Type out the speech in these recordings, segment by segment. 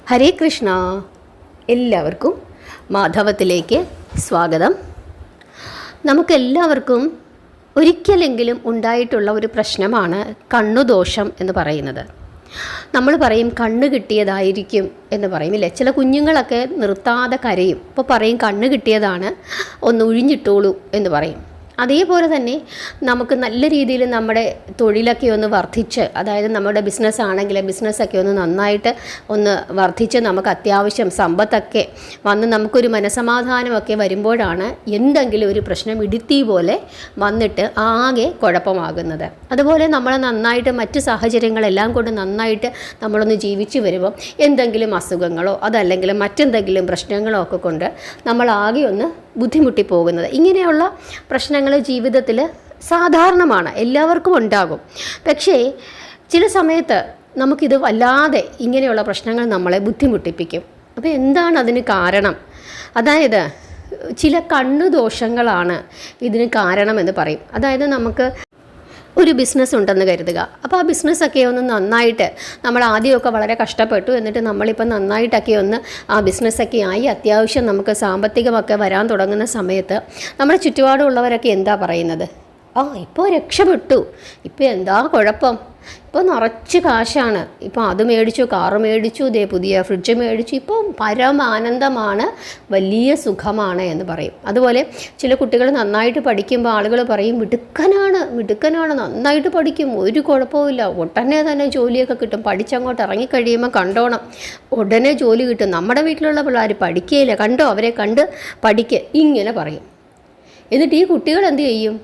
ഹരേ കൃഷ്ണ. എല്ലാവർക്കും മാധവത്തിലേക്ക് സ്വാഗതം. നമുക്കെല്ലാവർക്കും ഒരിക്കലെങ്കിലും ഉണ്ടായിട്ടുള്ള ഒരു പ്രശ്നമാണ് കണ്ണുദോഷം എന്ന് പറയുന്നത്. നമ്മൾ പറയും കണ്ണ് കിട്ടിയതായിരിക്കും എന്ന് പറയും, ഇല്ലേ? ചില കുഞ്ഞുങ്ങളൊക്കെ നിർത്താതെ കരയും. അപ്പോൾ പറയും കണ്ണ് കിട്ടിയതാണ്, ഒന്ന് ഒഴിഞ്ഞിട്ടോളൂ എന്ന് പറയും. അതേപോലെ തന്നെ നമുക്ക് നല്ല രീതിയിൽ നമ്മുടെ തൊഴിലൊക്കെ ഒന്ന് വർദ്ധിച്ച്, അതായത് നമ്മുടെ ബിസിനസ് ആണെങ്കിൽ ബിസിനസ്സൊക്കെ ഒന്ന് നന്നായിട്ട് ഒന്ന് വർദ്ധിച്ച് നമുക്ക് അത്യാവശ്യം സമ്പത്തൊക്കെ വന്ന് നമുക്കൊരു മനസമാധാനമൊക്കെ വരുമ്പോഴാണ് എന്തെങ്കിലും ഒരു പ്രശ്നം ഇടുത്തി പോലെ വന്നിട്ട് ആകെ കുഴപ്പമാകുന്നത്. അതുപോലെ നമ്മൾ നന്നായിട്ട് മറ്റ് സാഹചര്യങ്ങളെല്ലാം കൊണ്ട് നന്നായിട്ട് നമ്മളൊന്ന് ജീവിച്ചു വരുമ്പം എന്തെങ്കിലും അസുഖങ്ങളോ അതല്ലെങ്കിൽ മറ്റെന്തെങ്കിലും പ്രശ്നങ്ങളോ ഒക്കെ കൊണ്ട് നമ്മളാകെ ഒന്ന് ബുദ്ധിമുട്ടി പോകുന്നത്. ഇങ്ങനെയുള്ള പ്രശ്നങ്ങൾ ജീവിതത്തിൽ സാധാരണമാണ്, എല്ലാവർക്കും ഉണ്ടാകും. പക്ഷേ ചില സമയത്ത് നമുക്കിത് വല്ലാതെ ഇങ്ങനെയുള്ള പ്രശ്നങ്ങൾ നമ്മളെ ബുദ്ധിമുട്ടിപ്പിക്കും. അപ്പോൾ എന്താണ് അതിന് കാരണം? അതായത് ചില കണ്ണുദോഷങ്ങളാണ് ഇതിന് കാരണമെന്ന് പറയും. അതായത് നമുക്ക് ഒരു ബിസിനസ് ഉണ്ടെന്ന് കരുതുക. അപ്പോൾ ആ ബിസിനസ്സൊക്കെ ഒന്ന് നന്നായിട്ട് നമ്മൾ ആദ്യമൊക്കെ വളരെ കഷ്ടപ്പെട്ടു, എന്നിട്ട് നമ്മളിപ്പോൾ നന്നായിട്ടൊക്കെ ഒന്ന് ആ ബിസിനസ്സൊക്കെ ആയി അത്യാവശ്യം നമുക്ക് സാമ്പത്തികമൊക്കെ വരാൻ തുടങ്ങുന്ന സമയത്ത് നമ്മുടെ ചുറ്റുപാടുമുള്ളവരൊക്കെ എന്താ പറയുന്നത്? ഇപ്പോൾ രക്ഷപ്പെട്ടു, ഇപ്പോൾ എന്താ കുഴപ്പം, ഇപ്പോൾ നിറച്ച് കാശാണ്, ഇപ്പോൾ അത് മേടിച്ചു, കാറ് മേടിച്ചു, ഇതേ പുതിയ ഫ്രിഡ്ജ് മേടിച്ചു, ഇപ്പോൾ പരമാനന്ദമാണ്, വലിയ സുഖമാണ് എന്ന് പറയും. അതുപോലെ ചില കുട്ടികൾ നന്നായിട്ട് പഠിക്കുമ്പോൾ ആളുകൾ പറയും മിടുക്കനാണ്, നന്നായിട്ട് പഠിക്കും, ഒരു കുഴപ്പമില്ല, ഉടനെ തന്നെ ജോലിയൊക്കെ കിട്ടും, പഠിച്ചങ്ങോട്ട് ഇറങ്ങിക്കഴിയുമ്പോൾ കണ്ടോണം ഉടനെ ജോലി കിട്ടും, നമ്മുടെ വീട്ടിലുള്ള പിള്ളേർ പഠിക്കുകയില്ല, കണ്ടോ അവരെ കണ്ട് പഠിക്കുക, ഇങ്ങനെ പറയും. എന്നിട്ട് ഈ കുട്ടികൾ എന്ത് ചെയ്യും?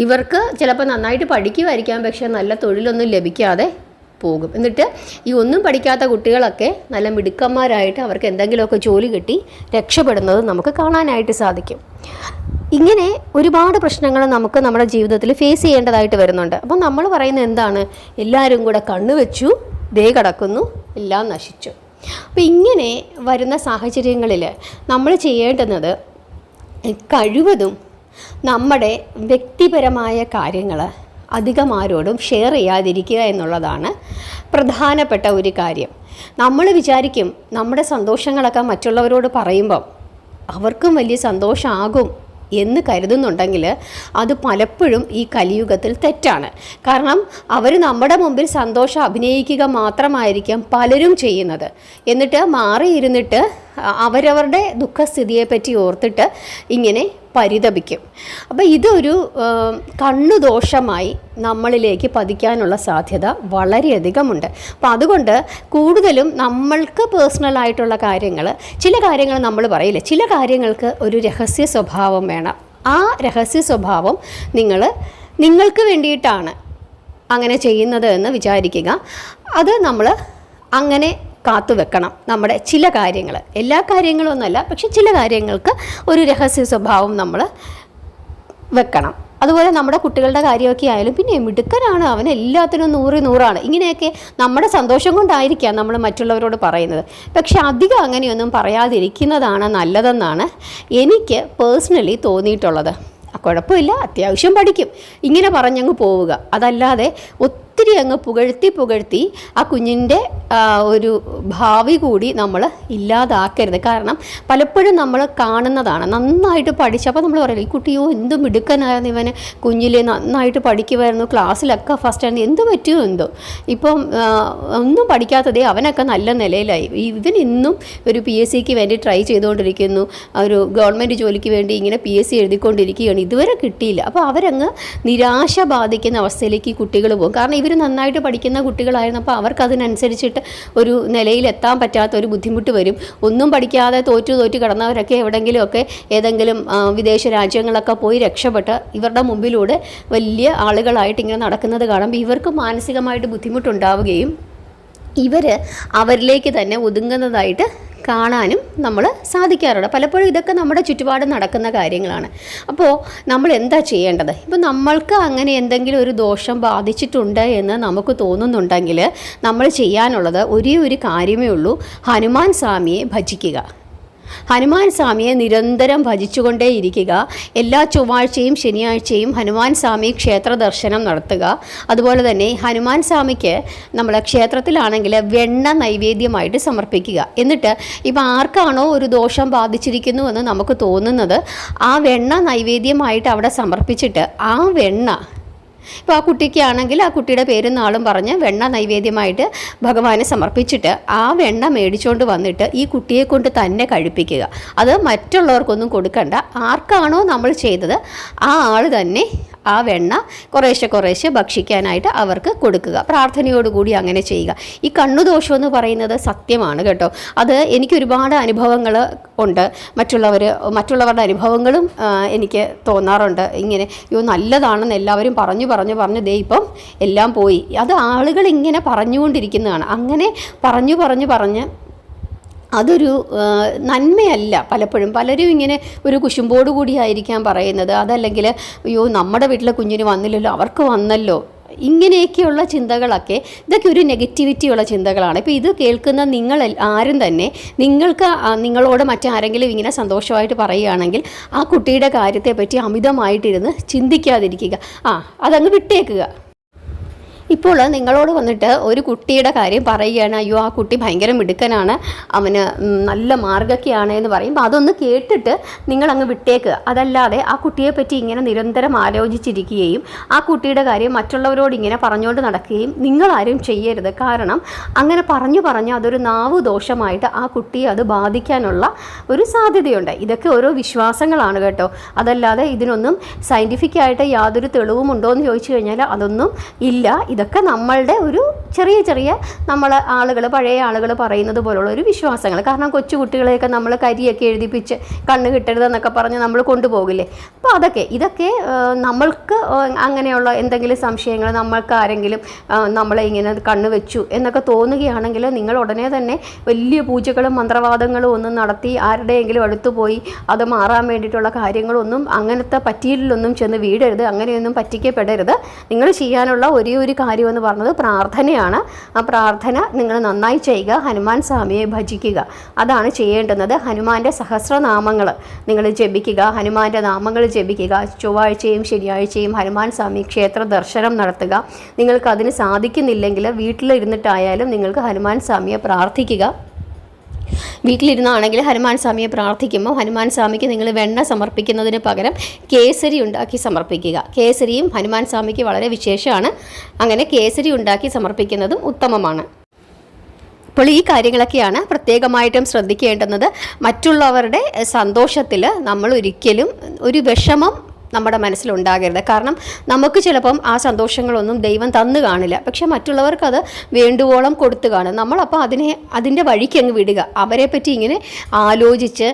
ഇവർക്ക് ചിലപ്പോൾ നന്നായിട്ട് പഠിക്കുമായിരിക്കാം, പക്ഷേ നല്ല തൊഴിലൊന്നും ലഭിക്കാതെ പോകും. എന്നിട്ട് ഈ ഒന്നും പഠിക്കാത്ത കുട്ടികളൊക്കെ നല്ല മിടുക്കന്മാരായിട്ട് അവർക്ക് എന്തെങ്കിലുമൊക്കെ ജോലി കിട്ടി രക്ഷപ്പെടുന്നത് നമുക്ക് കാണാനായിട്ട് സാധിക്കും. ഇങ്ങനെ ഒരുപാട് പ്രശ്നങ്ങൾ നമുക്ക് നമ്മുടെ ജീവിതത്തിൽ ഫേസ് ചെയ്യേണ്ടതായിട്ട് വരുന്നുണ്ട്. അപ്പം നമ്മൾ പറയുന്നത് എന്താണ്? എല്ലാവരും കൂടെ കണ്ണു വെച്ചു, ദേ കിടക്കുന്നു, എല്ലാം നശിച്ചു. അപ്പോൾ ഇങ്ങനെ വരുന്ന സാഹചര്യങ്ങളിൽ നമ്മൾ ചെയ്യേണ്ടുന്നത് കഴിവതും നമ്മുടെ വ്യക്തിപരമായ കാര്യങ്ങൾ അധികം ആരോടും ഷെയർ ചെയ്യാതിരിക്കുക എന്നുള്ളതാണ് പ്രധാനപ്പെട്ട ഒരു കാര്യം. നമ്മൾ വിചാരിക്കും നമ്മുടെ സന്തോഷങ്ങളൊക്കെ മറ്റുള്ളവരോട് പറയുമ്പം അവർക്കും വലിയ സന്തോഷമാകും എന്ന് കരുതുന്നുണ്ടെങ്കിൽ അത് പലപ്പോഴും ഈ കലിയുഗത്തിൽ തെറ്റാണ്. കാരണം അവർ നമ്മുടെ മുമ്പിൽ സന്തോഷം അഭിനയിക്കുക മാത്രമായിരിക്കും പലരും ചെയ്യുന്നത്. എന്നിട്ട് മാറിയിരുന്നിട്ട് അവരവരുടെ ദുഃഖസ്ഥിതിയെപ്പറ്റി ഓർത്തിട്ട് ഇങ്ങനെ പരിതപിക്കും. അപ്പോൾ ഇതൊരു കണ്ണുദോഷമായി നമ്മളിലേക്ക് പതിക്കാനുള്ള സാധ്യത വളരെയധികമുണ്ട്. അപ്പോൾ അതുകൊണ്ട് കൂടുതലും നമ്മൾക്ക് പേഴ്സണലായിട്ടുള്ള കാര്യങ്ങൾ, ചില കാര്യങ്ങൾ നമ്മൾ പറയില്ല, ചില കാര്യങ്ങൾക്ക് ഒരു രഹസ്യ സ്വഭാവം വേണം. ആ രഹസ്യ സ്വഭാവം നിങ്ങൾക്ക് വേണ്ടിയിട്ടാണ് അങ്ങനെ ചെയ്യുന്നത് എന്ന് വിചാരിക്കുക. അത് നമ്മൾ അങ്ങനെ കാത്തു വെക്കണം. നമ്മുടെ ചില കാര്യങ്ങൾ, എല്ലാ കാര്യങ്ങളും ഒന്നല്ല, പക്ഷെ ചില കാര്യങ്ങൾക്ക് ഒരു രഹസ്യ സ്വഭാവം നമ്മൾ വെക്കണം. അതുപോലെ നമ്മുടെ കുട്ടികളുടെ കാര്യമൊക്കെ ആയാലും പിന്നെ മിടുക്കനാണ്, അവൻ എല്ലാത്തിനും 100 ഇങ്ങനെയൊക്കെ നമ്മുടെ സന്തോഷം കൊണ്ടായിരിക്കാം നമ്മൾ മറ്റുള്ളവരോട് പറയുന്നത്. പക്ഷെ അധികം അങ്ങനെയൊന്നും പറയാതിരിക്കുന്നതാണ് നല്ലതെന്നാണ് എനിക്ക് പേഴ്സണലി തോന്നിയിട്ടുള്ളത്. കുഴപ്പമില്ല, അത്യാവശ്യം പഠിക്കും, ഇങ്ങനെ പറഞ്ഞങ്ങ് പോവുക. അതല്ലാതെ ഒത്തിരി അങ്ങ് പുകഴ്ത്തി ആ കുഞ്ഞിൻ്റെ ഒരു ഭാവി കൂടി നമ്മൾ ഇല്ലാതാക്കരുത്. കാരണം പലപ്പോഴും നമ്മൾ കാണുന്നതാണ് നന്നായിട്ട് പഠിച്ചപ്പോൾ നമ്മൾ പറയില്ല, ഈ കുട്ടിയോ എന്ത് മിടുക്കനായിരുന്നു, ഇവന് കുഞ്ഞിലെ നന്നായിട്ട് പഠിക്കുമായിരുന്നു, ക്ലാസ്സിലൊക്കെ ഫസ്റ്റ് ആയിരുന്നു, എന്ത് പറ്റുമോ എന്തോ, ഇപ്പം ഒന്നും പഠിക്കാത്തതേ അവനൊക്കെ നല്ല നിലയിലായി, ഇവൻ ഇന്നും ഒരു PSCക്ക് വേണ്ടി ട്രൈ ചെയ്തുകൊണ്ടിരിക്കുന്നു, ഒരു ഗവൺമെൻറ് ജോലിക്ക് വേണ്ടി ഇങ്ങനെ PSC എഴുതിക്കൊണ്ടിരിക്കുകയാണ്, ഇതുവരെ കിട്ടിയില്ല. അപ്പോൾ അവരങ്ങ് നിരാശ ബാധിക്കുന്ന അവസ്ഥയിലേക്ക് കുട്ടികൾ പോകും. കാരണം ഇവർ നന്നായിട്ട് പഠിക്കുന്ന കുട്ടികളായിരുന്നപ്പോൾ അവർക്കതിനനുസരിച്ചിട്ട് ഒരു നിലയിലെത്താൻ പറ്റാത്ത ഒരു ബുദ്ധിമുട്ട് വരും. ഒന്നും പഠിക്കാതെ തോറ്റു കിടന്നവരൊക്കെ എവിടെയെങ്കിലുമൊക്കെ ഏതെങ്കിലും വിദേശ രാജ്യങ്ങളൊക്കെ പോയി രക്ഷപ്പെട്ട് ഇവരുടെ മുമ്പിലൂടെ വലിയ ആളുകളായിട്ട് ഇങ്ങനെ നടക്കുന്നത് കാണുമ്പോൾ ഇവർക്ക് മാനസികമായിട്ട് ബുദ്ധിമുട്ടുണ്ടാവുകയും ഇവർ അവരിലേക്ക് തന്നെ ഒതുങ്ങുന്നതായിട്ട് കാണാനും നമ്മൾ സാധിക്കാറുണ്ട്. പലപ്പോഴും ഇതൊക്കെ നമ്മുടെ ചുറ്റുപാട് നടക്കുന്ന കാര്യങ്ങളാണ്. അപ്പോൾ നമ്മൾ എന്താ ചെയ്യേണ്ടത്? ഇപ്പോൾ നമ്മൾക്ക് അങ്ങനെ എന്തെങ്കിലും ഒരു ദോഷം ബാധിച്ചിട്ടുണ്ട് എന്ന് നമുക്ക് തോന്നുന്നുണ്ടെങ്കിൽ നമ്മൾ ചെയ്യാനുള്ളത് ഒരേ ഒരു കാര്യമേ ഉള്ളൂ, ഹനുമാൻ സ്വാമിയെ ഭജിക്കുക. ഹനുമാൻ സ്വാമിയെ നിരന്തരം ഭജിച്ചുകൊണ്ടേയിരിക്കുക. എല്ലാ ചൊവ്വാഴ്ചയും ശനിയാഴ്ചയും ഹനുമാൻ സ്വാമി ക്ഷേത്ര ദർശനം നടത്തുക. അതുപോലെ തന്നെ ഹനുമാൻ സ്വാമിക്ക് നമ്മൾ ക്ഷേത്രത്തിലാണെങ്കിൽ വെണ്ണ നൈവേദ്യമായിട്ട് സമർപ്പിക്കുക. എന്നിട്ട് ഇപ്പോൾ ആർക്കാണോ ഒരു ദോഷം ബാധിച്ചിരിക്കുന്നുവെന്ന് നമുക്ക് തോന്നുന്നത്, ആ വെണ്ണ നൈവേദ്യമായിട്ട് അവിടെ സമർപ്പിച്ചിട്ട് ആ വെണ്ണ, ഇപ്പോൾ ആ കുട്ടിക്കാണെങ്കിൽ ആ കുട്ടിയുടെ പേരും നാളും പറഞ്ഞ് വെണ്ണ നൈവേദ്യമായിട്ട് ഭഗവാനെ സമർപ്പിച്ചിട്ട് ആ വെണ്ണ മേടിച്ചുകൊണ്ട് വന്നിട്ട് ഈ കുട്ടിയെ കൊണ്ട് തന്നെ കഴിപ്പിക്കുക. അത് മറ്റുള്ളവർക്കൊന്നും കൊടുക്കണ്ട. ആർക്കാണോ നമ്മൾ ചെയ്തത് ആ ആൾ തന്നെ ആ വെണ്ണ കുറേശ്ശെ ഭക്ഷിക്കാനായിട്ട് അവർക്ക് കൊടുക്കുക. പ്രാർത്ഥനയോടുകൂടി അങ്ങനെ ചെയ്യുക. ഈ കണ്ണുദോഷം എന്ന് പറയുന്നത് സത്യമാണ് കേട്ടോ. അത് എനിക്ക് ഒരുപാട് അനുഭവങ്ങൾ ഉണ്ട്. മറ്റുള്ളവരുടെ അനുഭവങ്ങളും എനിക്ക് തോന്നാറുണ്ട്. ഇങ്ങനെ നല്ലതാണെന്ന് എല്ലാവരും പറഞ്ഞു ദേ ഇപ്പം എല്ലാം പോയി. അത് ആളുകൾ ഇങ്ങനെ പറഞ്ഞുകൊണ്ടിരിക്കുന്നതാണ്. അങ്ങനെ പറഞ്ഞ് അതൊരു നന്മയല്ല. പലരും ഇങ്ങനെ ഒരു കുശുമ്പോടു കൂടിയായിരിക്കാം പറയുന്നത്. അതല്ലെങ്കിൽ നമ്മുടെ വീട്ടിലെ കുഞ്ഞിന് വന്നില്ലല്ലോ, അവർക്ക് വന്നല്ലോ, ഇങ്ങനെയൊക്കെയുള്ള ചിന്തകളൊക്കെ, ഇതൊക്കെ ഒരു നെഗറ്റിവിറ്റിയുള്ള ചിന്തകളാണ്. ഇപ്പോൾ ഇത് കേൾക്കുന്ന നിങ്ങൾ ആരും തന്നെ നിങ്ങളോട് മറ്റാരെങ്കിലും ഇങ്ങനെ സന്തോഷമായിട്ട് പറയുകയാണെങ്കിൽ ആ കുട്ടിയുടെ കാര്യത്തെപ്പറ്റി അമിതമായിട്ടിരുന്ന് ചിന്തിക്കാതിരിക്കുക. അതങ്ങ് വിട്ടേക്കുക. ഇപ്പോൾ നിങ്ങളോട് വന്നിട്ട് ഒരു കുട്ടിയുടെ കാര്യം പറയുകയാണ്, അയ്യോ ആ കുട്ടി ഭയങ്കര മിടുക്കനാണ്, അവന് നല്ല മാർഗ്ഗൊക്കെയാണ് എന്ന് പറയുമ്പോൾ അതൊന്ന് കേട്ടിട്ട് നിങ്ങളങ്ങ് വിട്ടേക്കുക. അതല്ലാതെ ആ കുട്ടിയെപ്പറ്റി ഇങ്ങനെ നിരന്തരം ആലോചിച്ചിരിക്കുകയും ആ കുട്ടിയുടെ കാര്യം മറ്റുള്ളവരോട് ഇങ്ങനെ പറഞ്ഞുകൊണ്ട് നടക്കുകയും നിങ്ങളാരും ചെയ്യരുത്. കാരണം അങ്ങനെ പറഞ്ഞു അതൊരു നാവു ദോഷമായിട്ട് ആ കുട്ടിയെ അത് ബാധിക്കാനുള്ള ഒരു സാധ്യതയുണ്ട്. ഇതൊക്കെ ഓരോ വിശ്വാസങ്ങളാണ് കേട്ടോ. അതല്ലാതെ ഇതിനൊന്നും സയൻറ്റിഫിക്കായിട്ട് യാതൊരു തെളിവുമുണ്ടോ എന്ന് ചോദിച്ചു കഴിഞ്ഞാൽ അതൊന്നും ഇല്ല. ഇതൊക്കെ നമ്മളുടെ ഒരു ചെറിയ പഴയ ആളുകൾ പറയുന്നത് പോലുള്ള ഒരു വിശ്വാസങ്ങൾ. കാരണം കൊച്ചു കുട്ടികളെയൊക്കെ നമ്മൾ കരിയൊക്കെ എഴുതിപ്പിച്ച് കണ്ണ് കിട്ടരുതെന്നൊക്കെ പറഞ്ഞ് നമ്മൾ കൊണ്ടുപോകില്ലേ. അപ്പോൾ ഇതൊക്കെ നമ്മൾക്ക് അങ്ങനെയുള്ള എന്തെങ്കിലും സംശയങ്ങൾ, നമ്മൾക്ക് ആരെങ്കിലും നമ്മളെ ഇങ്ങനെ കണ്ണ് വെച്ചു എന്നൊക്കെ തോന്നുകയാണെങ്കിൽ നിങ്ങൾ ഉടനെ തന്നെ വലിയ പൂജകളും മന്ത്രവാദങ്ങളും ഒന്നും നടത്തി ആരുടെയെങ്കിലും അടുത്ത് പോയി അത് മാറാൻ വേണ്ടിയിട്ടുള്ള കാര്യങ്ങളൊന്നും, അങ്ങനത്തെ പറ്റിയിലൊന്നും ചെന്ന് വീടരുത്. അങ്ങനെയൊന്നും പറ്റിക്കപ്പെടരുത്. നിങ്ങൾ ചെയ്യാനുള്ള ഒരേ ഒരു കാര്യമെന്ന് പറഞ്ഞത് പ്രാർത്ഥനയാണ്. ആ പ്രാർത്ഥന നിങ്ങൾ നന്നായി ചെയ്യുക. ഹനുമാൻ സ്വാമിയെ ഭജിക്കുക. അതാണ് ചെയ്യേണ്ടുന്നത്. ഹനുമാൻ്റെ സഹസ്രനാമങ്ങൾ നിങ്ങൾ ജപിക്കുക. ഹനുമാൻ്റെ നാമങ്ങൾ ജപിക്കുക. ചൊവ്വാഴ്ചയും ശനിയാഴ്ചയും ഹനുമാൻ സ്വാമി ക്ഷേത്ര ദർശനം നടത്തുക. നിങ്ങൾക്ക് അതിന് സാധിക്കുന്നില്ലെങ്കിൽ വീട്ടിലിരുന്നിട്ടായാലും നിങ്ങൾക്ക് ഹനുമാൻ സ്വാമിയെ പ്രാർത്ഥിക്കുക. വീട്ടിലിരുന്നാണെങ്കിൽ ഹനുമാൻ സ്വാമിയെ പ്രാർത്ഥിക്കുമ്പോൾ ഹനുമാൻ സ്വാമിക്ക് നിങ്ങൾ വെണ്ണ സമർപ്പിക്കുന്നതിന് പകരം കേസരി ഉണ്ടാക്കി സമർപ്പിക്കുക. കേസരിയും ഹനുമാൻ സ്വാമിക്ക് വളരെ വിശേഷമാണ്. അങ്ങനെ കേസരി ഉണ്ടാക്കി സമർപ്പിക്കുന്നതും ഉത്തമമാണ്. അപ്പോൾ ഈ കാര്യങ്ങളൊക്കെയാണ് പ്രത്യേകമായിട്ടും ശ്രദ്ധിക്കേണ്ടുന്നത്. മറ്റുള്ളവരുടെ സന്തോഷത്തിൽ നമ്മൾ ഒരിക്കലും ഒരു വിഷമം നമ്മുടെ മനസ്സിലുണ്ടാകരുത്. കാരണം നമുക്ക് ചിലപ്പം ആ സന്തോഷങ്ങളൊന്നും ദൈവം തന്നു കാണില്ല. പക്ഷെ മറ്റുള്ളവർക്കത് വേണ്ടുവോളം കൊടുത്തു കാണും. നമ്മളപ്പോൾ അതിൻ്റെ വഴിക്ക് അങ്ങ് വിടുക. അവരെപ്പറ്റി ഇങ്ങനെ ആലോചിച്ച്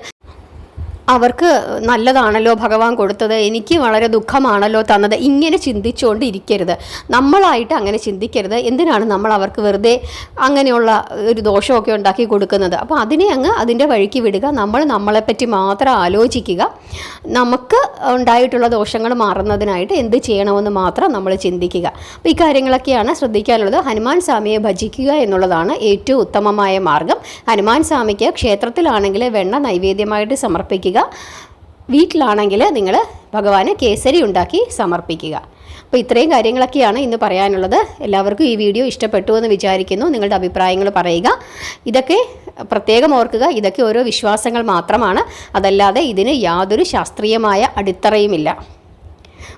അവർക്ക് നല്ലതാണല്ലോ ഭഗവാൻ കൊടുത്തത്, എനിക്ക് വളരെ ദുഃഖമാണല്ലോ തന്നത്, ഇങ്ങനെ ചിന്തിച്ചുകൊണ്ട് ഇരിക്കരുത്. നമ്മളായിട്ട് അങ്ങനെ ചിന്തിക്കരുത്. എന്തിനാണ് നമ്മൾ അവർക്ക് വെറുതെ അങ്ങനെയുള്ള ഒരു ദോഷമൊക്കെ ഉണ്ടാക്കി കൊടുക്കുന്നത്? അപ്പോൾ അതിനെ അങ്ങ് അതിൻ്റെ വഴിക്ക് വിടുക. നമ്മളെപ്പറ്റി മാത്രം ആലോചിക്കുക. നമുക്ക് ഉണ്ടായിട്ടുള്ള ദോഷങ്ങൾ മാറുന്നതിനായിട്ട് എന്ത് ചെയ്യണമെന്ന് മാത്രം നമ്മൾ ചിന്തിക്കുക. അപ്പോൾ ഈ കാര്യങ്ങളൊക്കെയാണ് ശ്രദ്ധിക്കാനുള്ളത്. ഹനുമാൻ സ്വാമിയെ ഭജിക്കുക എന്നുള്ളതാണ് ഏറ്റവും ഉത്തമമായ മാർഗം. ഹനുമാൻ സ്വാമിക്ക് ക്ഷേത്രത്തിലാണെങ്കിൽ വെണ്ണ നൈവേദ്യമായിട്ട് സമർപ്പിക്കുക. വീട്ടിലാണെങ്കിൽ നിങ്ങൾ ഭഗവാന് കേസരി ഉണ്ടാക്കി സമർപ്പിക്കുക. അപ്പോൾ ഇത്രയും കാര്യങ്ങളൊക്കെയാണ് ഇന്ന് പറയാനുള്ളത്. എല്ലാവർക്കും ഈ വീഡിയോ ഇഷ്ടപ്പെട്ടു എന്ന് വിചാരിക്കുന്നു. നിങ്ങളുടെ അഭിപ്രായങ്ങൾ പറയുക. ഇതൊക്കെ പ്രത്യേകം ഓർക്കുക, ഇതൊക്കെ ഓരോ വിശ്വാസങ്ങൾ മാത്രമാണ്. അതല്ലാതെ ഇതിന് യാതൊരു ശാസ്ത്രീയമായ അടിത്തറയുമില്ല.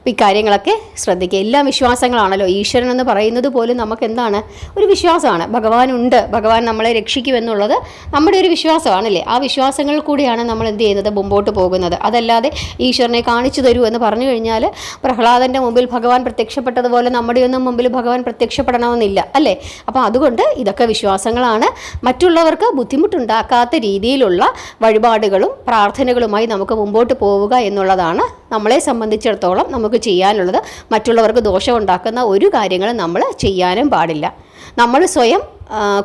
അപ്പോൾ ഈ കാര്യങ്ങളൊക്കെ ശ്രദ്ധിക്കുക. എല്ലാം വിശ്വാസങ്ങളാണല്ലോ. ഈശ്വരൻ എന്ന് പറയുന്നത് പോലും നമുക്ക് എന്താണ്? ഒരു വിശ്വാസമാണ്. ഭഗവാനുണ്ട്, ഭഗവാൻ നമ്മളെ രക്ഷിക്കുമെന്നുള്ളത് നമ്മുടെ ഒരു വിശ്വാസമാണല്ലേ. ആ വിശ്വാസങ്ങളിൽ കൂടിയാണ് നമ്മൾ എന്ത് ചെയ്യുന്നത്? മുമ്പോട്ട് പോകുന്നത്. അതല്ലാതെ ഈശ്വരനെ കാണിച്ചു തരൂ എന്ന് പറഞ്ഞു കഴിഞ്ഞാൽ പ്രഹ്ലാദൻ്റെ മുമ്പിൽ ഭഗവാൻ പ്രത്യക്ഷപ്പെട്ടതുപോലെ നമ്മുടെയൊന്നും മുമ്പിൽ ഭഗവാൻ പ്രത്യക്ഷപ്പെടണമെന്നില്ല അല്ലേ. അപ്പോൾ അതുകൊണ്ട് ഇതൊക്കെ വിശ്വാസങ്ങളാണ്. മറ്റുള്ളവർക്ക് ബുദ്ധിമുട്ടുണ്ടാക്കാത്ത രീതിയിലുള്ള വഴിപാടുകളും പ്രാർത്ഥനകളുമായി നമുക്ക് മുമ്പോട്ട് പോവുക എന്നുള്ളതാണ് നമ്മളെ സംബന്ധിച്ചിടത്തോളം നമുക്ക് ചെയ്യാനുള്ളത്. മറ്റുള്ളവർക്ക് ദോഷമുണ്ടാക്കുന്ന ഒരു കാര്യങ്ങളും നമ്മൾ ചെയ്യാനും പാടില്ല. നമ്മൾ സ്വയം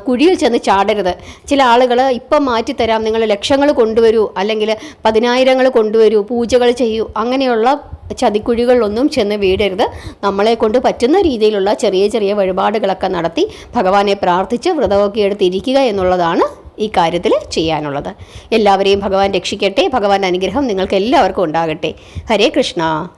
കുഴിയിൽ ചെന്ന് ചാടരുത്. ചില ആളുകൾ ഇപ്പം മാറ്റിത്തരാം, നിങ്ങൾ ലക്ഷങ്ങൾ കൊണ്ടുവരൂ, അല്ലെങ്കിൽ 10,000 കൊണ്ടുവരൂ, പൂജകൾ ചെയ്യൂ, അങ്ങനെയുള്ള ചതിക്കുഴികളിലൊന്നും ചെന്ന് വീടരുത്. നമ്മളെ കൊണ്ട് പറ്റുന്ന രീതിയിലുള്ള ചെറിയ ചെറിയ വഴിപാടുകളൊക്കെ നടത്തി ഭഗവാനെ പ്രാർത്ഥിച്ച് വ്രതമൊക്കെ എടുത്തിരിക്കുക എന്നുള്ളതാണ് ഈ കാര്യത്തിൽ ചെയ്യാനുള്ളത്. എല്ലാവരെയും ഭഗവാൻ രക്ഷിക്കട്ടെ. ഭഗവാൻ അനുഗ്രഹം നിങ്ങൾക്ക് എല്ലാവർക്കും ഉണ്ടാകട്ടെ. ഹരേ കൃഷ്ണ.